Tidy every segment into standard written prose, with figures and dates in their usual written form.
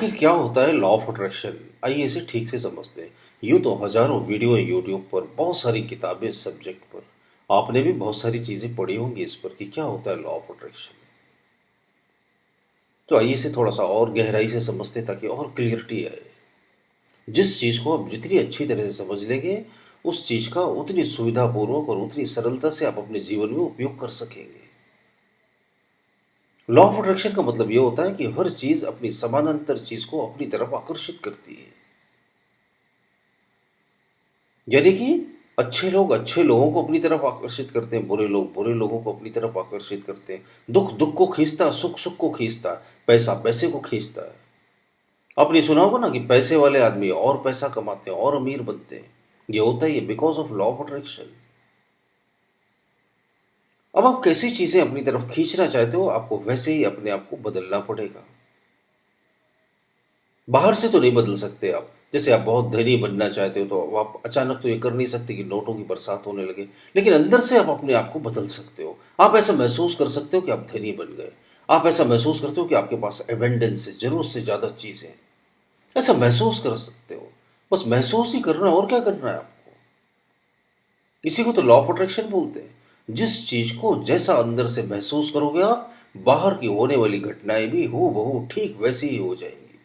आखिर क्या होता है लॉ ऑफ अट्रैक्शन? आइए इसे ठीक से समझते हैं। यूं तो हजारों वीडियो है यूट्यूब पर, बहुत सारी किताबें इस सब्जेक्ट पर। आपने भी बहुत सारी चीजें पढ़ी होंगी इस पर कि क्या होता है लॉ ऑफ अट्रैक्शन। तो आइए इसे थोड़ा सा और गहराई से समझते हैं ताकि और क्लियरिटी आए। जिस चीज को आप जितनी अच्छी तरह से समझ लेंगे, उस चीज का उतनी सुविधापूर्वक और उतनी सरलता से आप अपने जीवन में उपयोग कर सकेंगे। लॉ ऑफ अट्रैक्शन का मतलब यह होता है कि हर चीज अपनी समानांतर चीज को अपनी तरफ आकर्षित करती है। यानी कि अच्छे लोग अच्छे लोगों को अपनी तरफ आकर्षित करते हैं, बुरे लोग बुरे लोगों को अपनी तरफ आकर्षित करते हैं। दुख दुख को खींचता है, सुख सुख को खींचता है, पैसा पैसे को खींचता है। आपने सुना होगा ना कि पैसे वाले आदमी और पैसा कमाते हैं और अमीर बनते हैं। ये होता है ये because of law of attraction. अब आप कैसी चीजें अपनी तरफ खींचना चाहते हो, आपको वैसे ही अपने आप को बदलना पड़ेगा। बाहर से तो नहीं बदल सकते आप। जैसे आप बहुत धनी बनना चाहते हो तो आप अचानक तो ये कर नहीं सकते कि नोटों की बरसात होने लगे। लेकिन अंदर से आप अपने आप को बदल सकते हो। आप ऐसा महसूस कर सकते हो कि आप धनी बन गए। आप ऐसा महसूस करते हो कि आपके पास एबेंडेंस है, जरूरत से ज्यादा चीजें हैं। ऐसा महसूस कर सकते हो। बस महसूस ही करना है, और क्या करना है आपको। इसी को तो लॉ ऑफ अट्रैक्शन बोलते हैं। जिस चीज को जैसा अंदर से महसूस करोगे आप, बाहर की होने वाली घटनाएं भी हूबहू ठीक वैसी ही हो जाएंगी।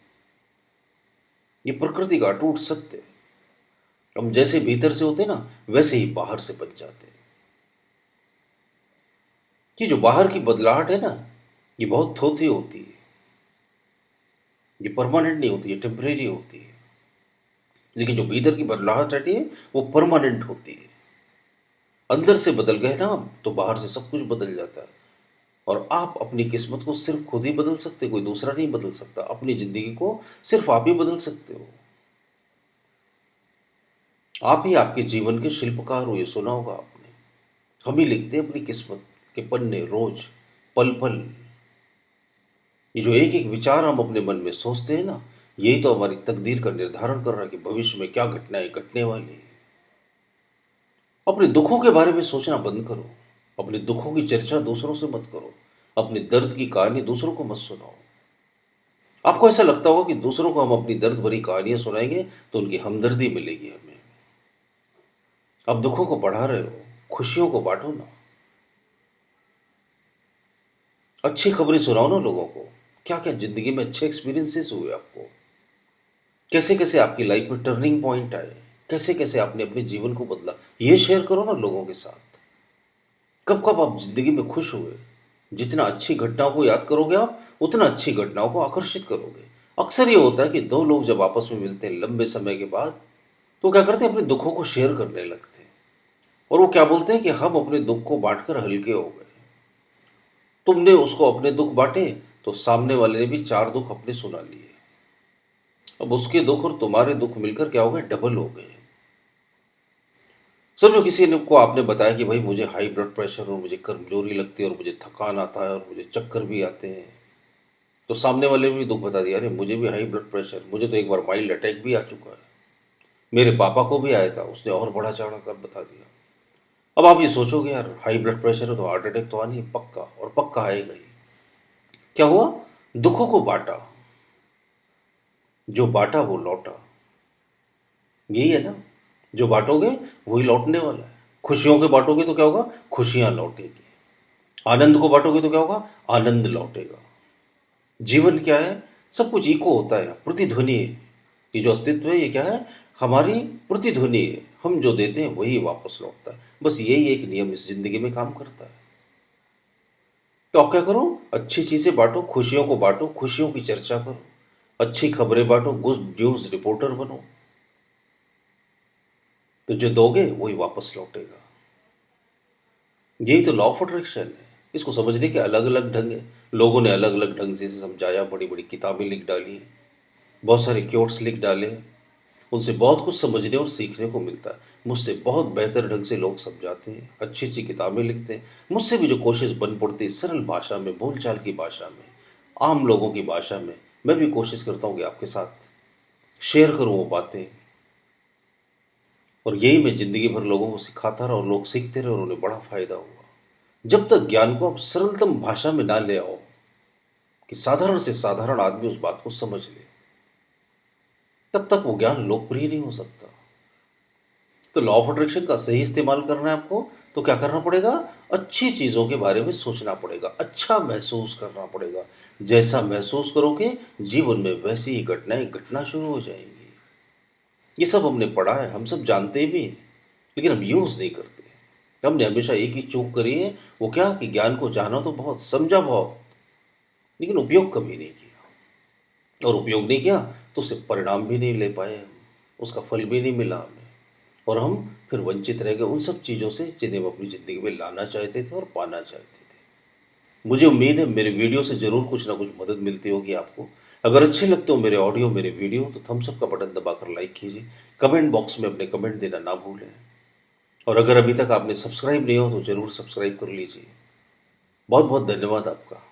ये प्रकृति का अटूट सत्य है। हम जैसे भीतर से होते हैं ना, वैसे ही बाहर से बन जाते हैं। कि जो बाहर की बदलाहट है ना, ये बहुत थोथी होती है। ये परमानेंट नहीं होती, ये टेम्परेरी होती है। लेकिन जो भीतर की बदलाहट रहती है, वो परमानेंट होती है। अंदर से बदल गए ना आप, तो बाहर से सब कुछ बदल जाता है। और आप अपनी किस्मत को सिर्फ खुद ही बदल सकते, कोई दूसरा नहीं बदल सकता। अपनी जिंदगी को सिर्फ आप ही बदल सकते हो। आप ही आपके जीवन के शिल्पकार हो, ये सुना होगा आपने। हम ही लिखते हैं अपनी किस्मत के पन्ने रोज, पल पल। ये जो एक एक विचार हम अपने मन में सोचते हैं ना, यही तो हमारी तकदीर का निर्धारण कर रहा है कि भविष्य में क्या घटनाएं घटने वाली है। अपने दुखों के बारे में सोचना बंद करो। अपने दुखों की चर्चा दूसरों से मत करो। अपने दर्द की कहानी दूसरों को मत सुनाओ। आपको ऐसा लगता होगा कि दूसरों को हम अपनी दर्द भरी कहानियां सुनाएंगे तो उनकी हमदर्दी मिलेगी हमें। आप दुखों को बढ़ा रहे हो, खुशियों को बांटो ना। अच्छी खबरें सुनाओ ना लोगों को। क्या क्या जिंदगी में अच्छे एक्सपीरियंसेस हुए आपको, कैसे कैसे आपकी लाइफ में टर्निंग पॉइंट आए, कैसे कैसे आपने अपने जीवन को बदला, ये शेयर करो ना लोगों के साथ। कब कब आप जिंदगी में खुश हुए। जितना अच्छी घटनाओं को याद करोगे आप, उतना अच्छी घटनाओं को आकर्षित करोगे। अक्सर ये होता है कि दो लोग जब आपस में मिलते हैं लंबे समय के बाद, तो क्या करते हैं, अपने दुखों को शेयर करने लगते हैं। और वो क्या बोलते हैं कि हम अपने दुख को बांटकर हल्के हो गए। तुमने उसको अपने दुख बांटे, तो सामने वाले ने भी चार दुख अपने सुना लिए। अब उसके दुख और तुम्हारे दुख मिलकर क्या हो गए, डबल हो गए। समझो किसी ने को आपने बताया कि भाई मुझे हाई ब्लड प्रेशर और मुझे कमजोरी लगती है और मुझे थकान आता है और मुझे चक्कर भी आते हैं। तो सामने वाले ने भी दुख बता दिया, अरे मुझे भी हाई ब्लड प्रेशर, मुझे तो एक बार माइल्ड अटैक भी आ चुका है, मेरे पापा को भी आया था, उसने और बड़ा चढ़ा कर बता दिया। अब आप ये सोचोगे यार हाई ब्लड प्रेशर है तो हार्ट अटैक तो आनी है पक्का, और पक्का आएगा ही। क्या हुआ, दुखों को बांटा, जो बांटा वो लौटा। यही है ना, जो बांटोगे वही लौटने वाला है। खुशियों के बांटोगे तो क्या होगा, खुशियां लौटेगी। आनंद को बांटोगे तो क्या होगा, आनंद लौटेगा। जीवन क्या है, सब कुछ इको होता है, प्रतिध्वनि है। ये जो अस्तित्व है ये क्या है, हमारी प्रतिध्वनि है। हम जो देते हैं वही वापस लौटता है। बस यही एक नियम इस जिंदगी में काम करता है। तो आप क्या करो, अच्छी चीजें बांटो, खुशियों को बांटो, खुशियों की चर्चा करो, अच्छी खबरें बांटो, गुड न्यूज रिपोर्टर बनो। तो जो दोगे वही वापस लौटेगा। यही तो लॉ ऑफ अट्रैक्शन है। इसको समझने के अलग अलग ढंग है। लोगों ने अलग अलग ढंग से इसे समझाया, बड़ी बड़ी किताबें लिख डाली, बहुत सारे क्योट्स लिख डाले। उनसे बहुत कुछ समझने और सीखने को मिलता है। मुझसे बहुत बेहतर ढंग से लोग समझाते हैं, अच्छी अच्छी किताबें लिखते हैं। मुझसे भी जो कोशिश बन पड़ती है सरल भाषा में, बोलचाल की भाषा में, आम लोगों की भाषा में, मैं भी कोशिश करता हूँ कि आपके साथ शेयर करूँ वो बातें। और यही मैं जिंदगी भर लोगों को सिखाता रहा और लोग सीखते रहे और उन्हें बड़ा फायदा हुआ। जब तक ज्ञान को आप सरलतम भाषा में ना ले आओ कि साधारण से साधारण आदमी उस बात को समझ ले, तब तक वो ज्ञान लोकप्रिय नहीं हो सकता। तो लॉ ऑफ अट्रैक्शन का सही इस्तेमाल करना है आपको, तो क्या करना पड़ेगा? अच्छी चीज़ों के बारे में सोचना पड़ेगा, अच्छा महसूस करना पड़ेगा। जैसा महसूस करोगे जीवन में वैसी ही घटनाएं घटना शुरू हो जाएंगी। ये सब हमने पढ़ा है, हम सब जानते भी हैं, लेकिन हम यूज़ नहीं करते। हमने हमेशा एक ही चूक करी है, वो क्या कि ज्ञान को जाना तो बहुत, समझा बहुत, लेकिन उपयोग कभी नहीं किया। और उपयोग नहीं किया तो उससे परिणाम भी नहीं ले पाए हम, उसका फल भी नहीं मिला हमें, और हम फिर वंचित रह गए उन सब चीज़ों से जिन्हें हम अपनी ज़िंदगी में लाना चाहते थे और पाना चाहते थे। मुझे उम्मीद है मेरे वीडियो से ज़रूर कुछ ना कुछ मदद मिलती होगी आपको। अगर अच्छे लगते हो मेरे ऑडियो, मेरे वीडियो, तो थम्स अप का बटन दबाकर लाइक कीजिए। कमेंट बॉक्स में अपने कमेंट देना ना भूलें। और अगर अभी तक आपने सब्सक्राइब नहीं हो तो ज़रूर सब्सक्राइब कर लीजिए। बहुत बहुत धन्यवाद आपका।